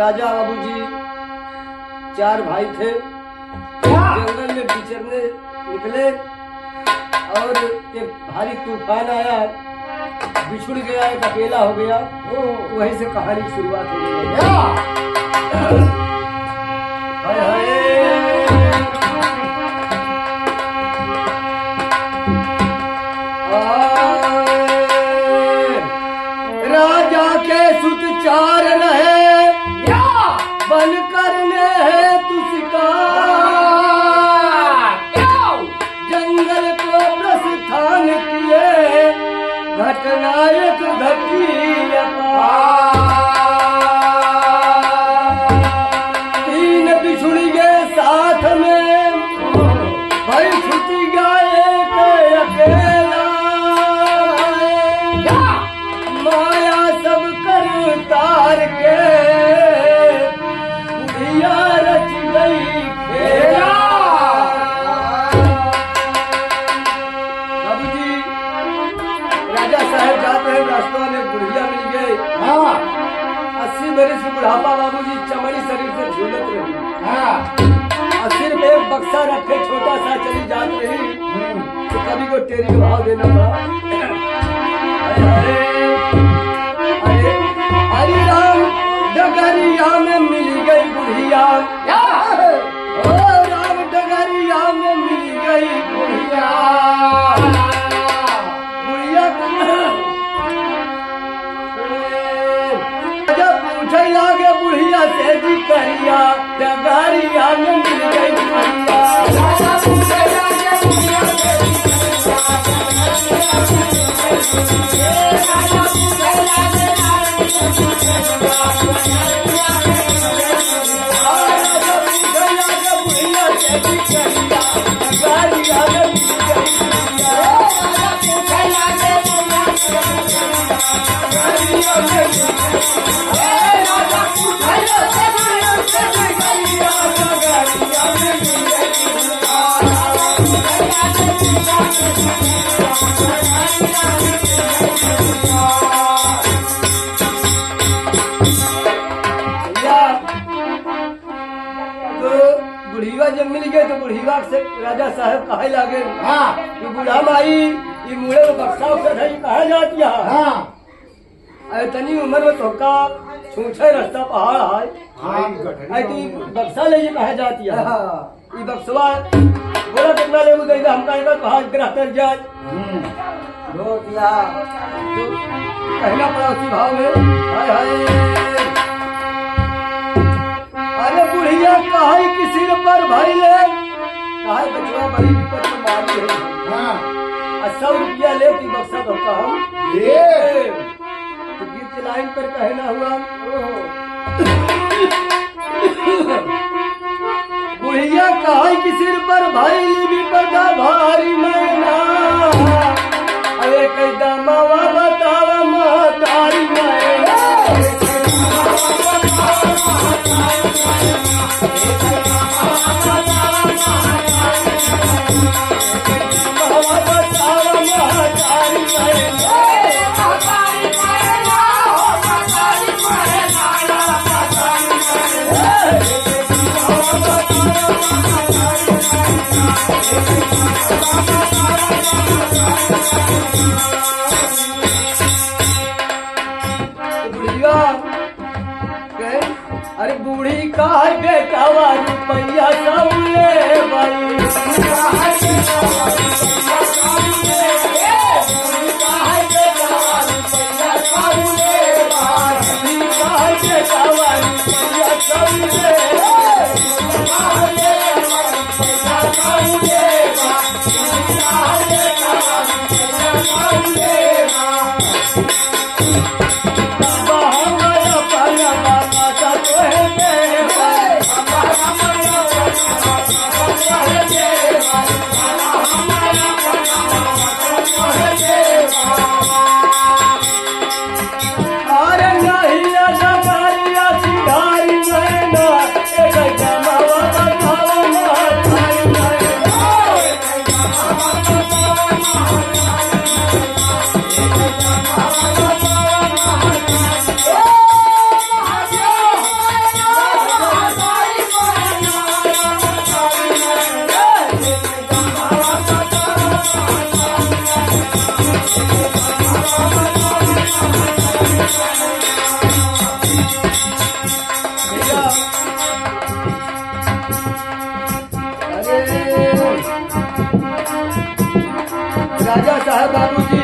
राजा बाबूजी 4 भाई थे, जंगल में बिचरने निकले और एक भारी तूफान आया, बिछुड़ गया, एक अकेला हो गया। वहीं से कहानी की शुरुआत हो गई। हाय हाय राजा के सुत 4 रहे, बन करने है तुझका जंगल को प्रस्थान किए, घटना एक घटी 3 बिछुड़ गए साथ में, भाई छूट गया एक अकेला, माया सब कर तार के बुढ़िया रच गई खेला। बाबूजी राजा साहब जाते हैं, रास्ता में बुढ़िया मिल गए। 80 बरस की बुढ़ापा बाबूजी, चमड़ी शरीर से झूलत रही। 80 में एक बक्सा रखे, छोटा सा, चली जात रही तो कभी को टेरी भाव देना पड़ा। अरे हरि राम डगरिया में मिल गई बुढ़िया, ओ राम डगरिया में मिल गई बुढ़िया। जब पूछे लागे बुढ़िया से जी करिया, डगरिया में मिल गई बुढ़िया। बुढ़ीवा जब मिल गए तो बुढ़ीवा से राजा साहब कहे लागे, कि बुढ़ा माई ये मुड़े में बक्सा कहा जाती है, तनी उम्र में तोका छूछे रास्ता पहाड़ है, बक्सा ले कहा जाती है। ये बक्सवा बोला कितना ले गई, हम कहेगा पहाड़ ग्रह कर जाए, तो कहना पड़ा उसी भाव में। हाय हाय अरे बुढ़िया कहे कि सिर पर भाई ले, कहे बचवा बड़ी विपत में मारी है, 100 रुपया ले की बक्सा धोखा हम ले। तो गीत लाइन पर कहना हुआ, बुढ़िया कहे कि सिर पर भाई विपत भारी मैना, अरे कैदा मावा बतावा महतारी मैना। अरे बूढ़ी का बेटा रुपया सब ले भाई, रुपया राजा साहब बाबूजी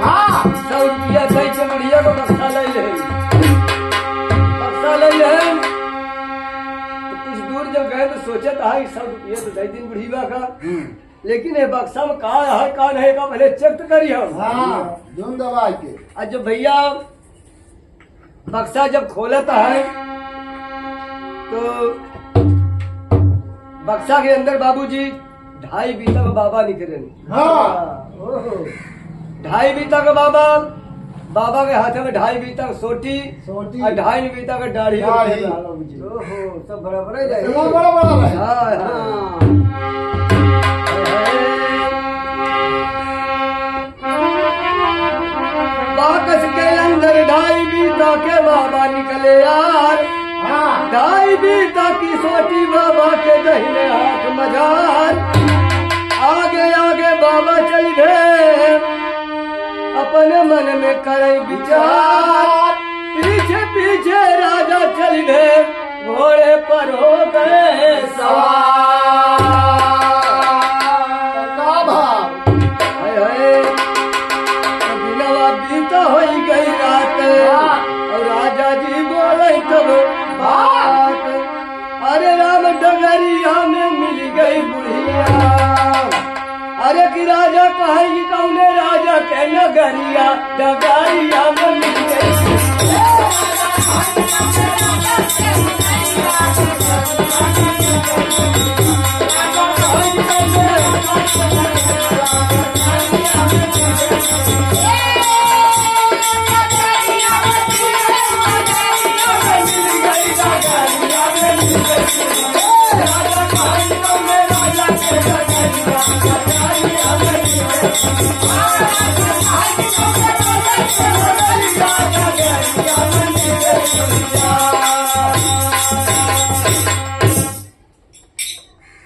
100 रुपया दे के बुढ़िया को बक्सा ले ले तो कुछ दूर जब गए तो सोचा था 100 रुपया तो दे दिन बुढ़ीवा का लेकिन ये बक्सा में कहा है कहा नहीं का पहले चेक तो करी हम दवाई के आज जब भैया बक्सा जब खोलता है तो बक्सा के अंदर बाबूजी 2.5 बीता का बाबा निकले 2.5 बीता का बाबा के हाथ में 2.5 बीता का सोटी और 2.5 बीता का दाढ़ी ओहो सब बराबर है बाकस के अंदर 2.5 बीता के बाबा निकले यार 2.5 बीता की सोटी बाबा के दहिने हाथ मजार आगे आगे बाबा चल गए अपने मन में करे विचार पीछे पीछे राजा चल गए घोड़े पर हो गए सवार बीता हो गई रात और राजा जी बोले तब बात अरे राम डगरिया में मिल गई बुढ़िया अरे कि राजा कहेगी कौने राजा के नगरिया डगरिया में मिल गई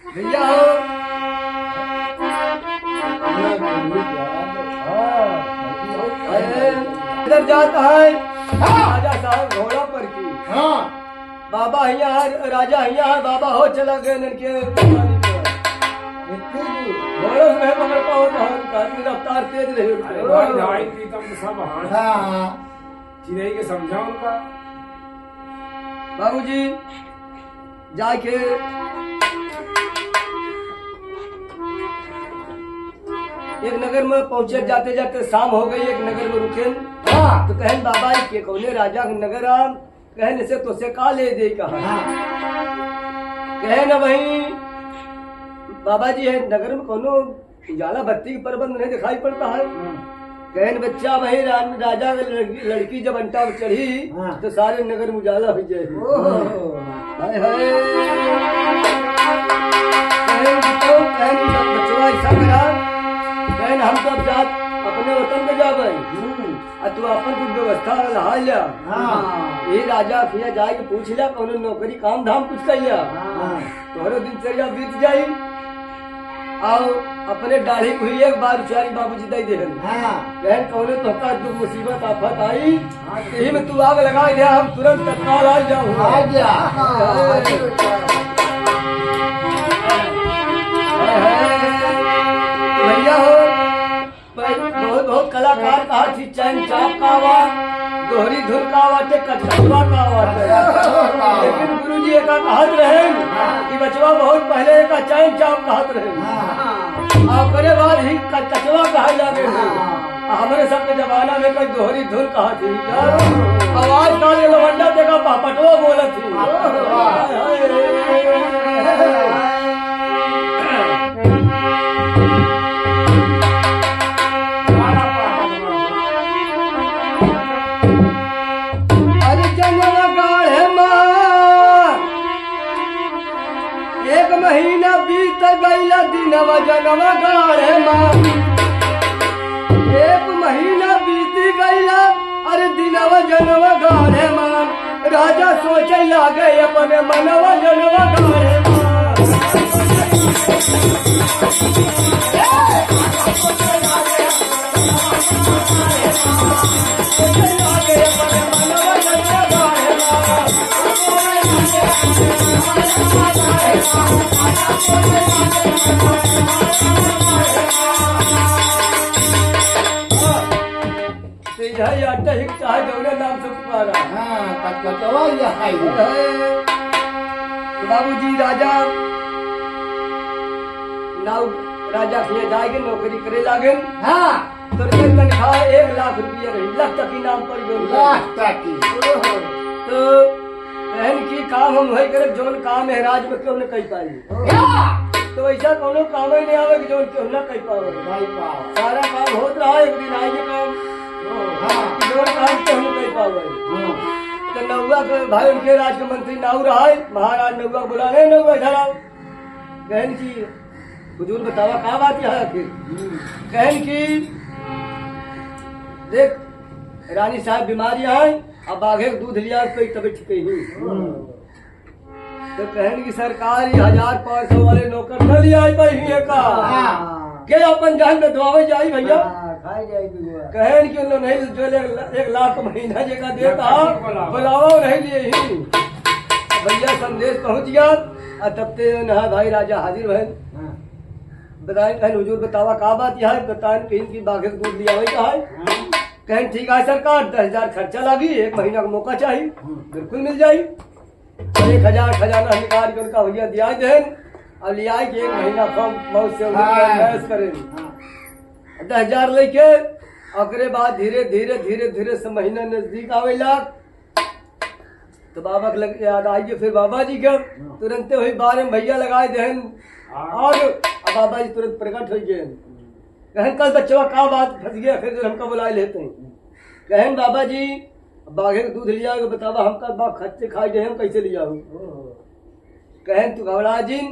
भैया इधर जाता है राजा साहब घोड़ा पर की बाबा यहाँ राजा यहाँ बाबा हो चला गए इनके घोड़ों में पकड़ता होता है रफ्तार तेज रही चिड़ै के समझा उनका बाबूजी जाके एक नगर में पहुंचे जाते जाते शाम हो गई एक नगर में रुके तो कहन बाबा के कौने राजा नगर आ कहन से तो से का ले दे कहा कहन वही बाबा जी है नगर में कोनो उजाला बत्ती की प्रबंध नहीं दिखाई पड़ता है कहन बच्चा वही राजा लड़की जब अंटा में चढ़ी तो सारे नगर में उजाला हो जाए बच्चा ऐसा करा कहन हम सब जात अपने वतन में जा भाई तू अपन कुछ व्यवस्था लहा लिया ये राजा फिर जाए के पूछ लिया कौन नौकरी काम धाम कुछ कर लिया तोहरो दिनचर्या बीत जाई आओ अपने दाढ़ी को एक बार उचारी बाबूजी दे दे बहन कौन तो दुख मुसीबत आफत आई यही में तू आग लगा दिया हम तुरंत तत्काल आ जाऊँ भैया हो बहुत बहुत कलाकार कहा थी चैन चाप का आवाज दोहरी धुन का आवाज कटकटवा का आवाज लेकिन गुरुजी एक कहत रहे कि बचवा बहुत पहले एक चैन चाप कहत रहे अपने बाद ही कटकटवा कहा जाते हमारे सबके जमाना में कोई दोहरी धुन कहा थी आवाज का लवंडा देखा पटवा बोला थी महीना बीत गईला दिनवा जनवा गाड़े माँ एक महीना बीत गईला अरे दिनवा जनवा गाड़े माँ राजा सोचे लागे अपने मनवा जनवा गाड़े चाहे अटहिक चाहे जौने नाम से पुकारा। तो बाबूजी राजा नाव राजा के जाएंगे नौकरी करे लागे। तो तनख्वाह 1 लाख रुपया रही, लाख तक नाम पर तो बहन की काम हम वही करे जोन काम है राज में क्यों न कही पाई। तो ऐसा कोनो काम ही नहीं आवे कि जोन क्यों न कही पावे। सारा काम होत रहा एक दिन आएंगे काम जोन काम क्यों न कही पावे। तो नौवा के भाई उनके राज के मंत्री नाऊ रहा है, महाराज नौवा बुला रहे नौवा इधर आओ। बहन की हुजूर बतावा क्या बात है आखिर। बहन की देख रानी साहब बीमारी है, अब आगे दूध लिया कोई तबीयत ठीक ही। तो कहन की सरकार 1500 वाले नौकर न लिया का के अपन जान में दुआवे जाई भैया कहन की उन्होंने नहीं जो 1 लाख महीना जगह देता बुलावा नहीं लिए ही। भैया संदेश पहुंच गया। तब ते नहा भाई राजा हाजिर बहन बताए कहन हुजूर बतावा का बात यह है। बताएं कहीं की बाघे दूध लिया हुई का है। कहें ठीक है सरकार 10,000 खर्चा लगी, 1 महीना का मौका चाहिए, बिल्कुल मिल जाये। 1,000 खजाना निकाल के उनका भैया दिया देन अब लिया कि 1 महीना कम मौत से करें। 10,000 लेके अगले बाद धीरे धीरे धीरे धीरे से महीना नजदीक आवे लाग। तो बाबा के लग याद आइए फिर बाबा जी के तुरंत वही 12 में भैया लगाए देन और बाबा जी तुरंत प्रकट हो गए। कहन कल बच्चवा का बात फंस गया फिर हमका बुलाए लेते हैं। कहन बाबा जी बाघे का दूध लिया बतावा हमका बाघ खच्चे खाई दे हम कैसे लिया हूँ। कहन तू घबरा जिन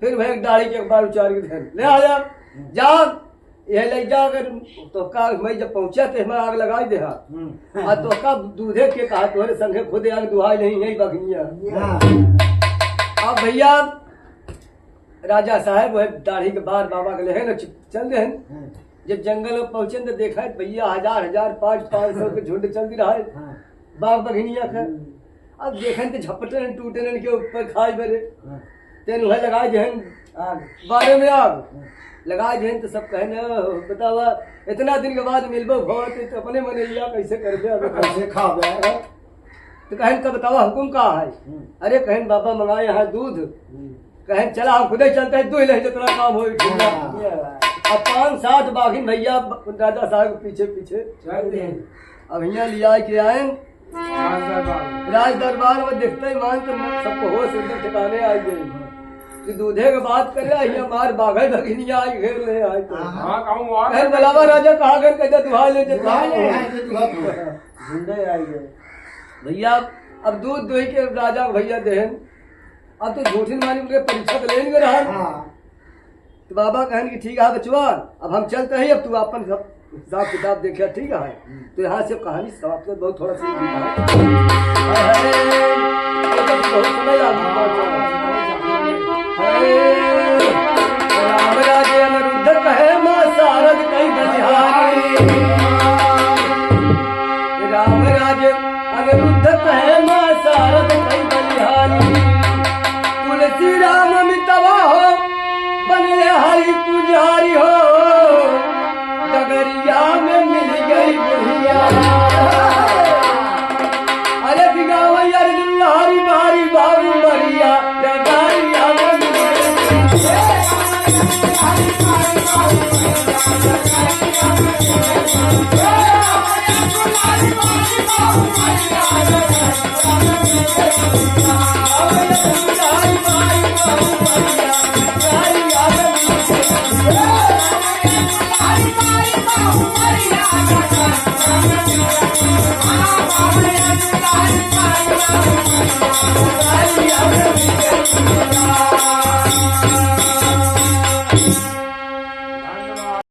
फिर वह दाढ़ी के अखबार उचार के धन ले आया जा यह ले जा। अगर तो का मैं जब पहुंचा तो मैं आग लगाई दे तो का दूधे के कहा तुम्हारे संगे खुद आग दुहाई नहीं है बघनिया। अब भैया राजा साहब वह दाढ़ी के बाद बाबा के ले चल रहे हैं। जब जंगल में पहुंचे तो देखा भैया 1000 500 के झुंड चल रहा है बाघ बघनिया का। अब देखे तो झपटे टूटे के ऊपर खाए बरे तेन वह लगाए जहन 12 में आग लगाए जहन तो सब कहने बतावा इतना दिन के बाद मिलबो भोत तो अपने मन लिया कैसे कर कैसे खा तो कहन का बतावा हुकुम का है। अरे कहन बाबा मंगाए यहाँ दूध कहन चला हम खुद ही चलते हैं 2 ही जितना काम हो। अब 5-7 बाघिन भैया राजा साहब पीछे पीछे अब यहाँ लिया के आए राज दरबार में देखते ही मान तो सबको होश एकदम ठिकाने आई गई कि दूधे के बात कर रहा है मार बाघ भगिनिया आई घेर ले आई तो बलावा राजा कहा गए कहते दुहा ले झुंडे आई गए भैया। अब दूध दोही के राजा भैया देहन अब तो झूठी मानी उनके परीक्षा तो लेंगे रहा। तो बाबा कहन की ठीक है बचवा अब हम चलते हैं अब तू अपन सब हिसाब किताब देखा ठीक है। तो यहाँ से कहानी समाप्त कर बहुत थोड़ा सा बहुत समय राम राजे अनिरुद्ध कहे मां शारद कई बलिहारी। राम राजे अनिरुद्ध कहे मां शारद कई बलिहारी। तुलसी राम मितवा हो बने हरि पुजारी हो डगरिया में मिल गई बुढ़िया। अरे बिगावई अर्जुन हरी बारी बाबू मरिया डगरिया में मिल गई।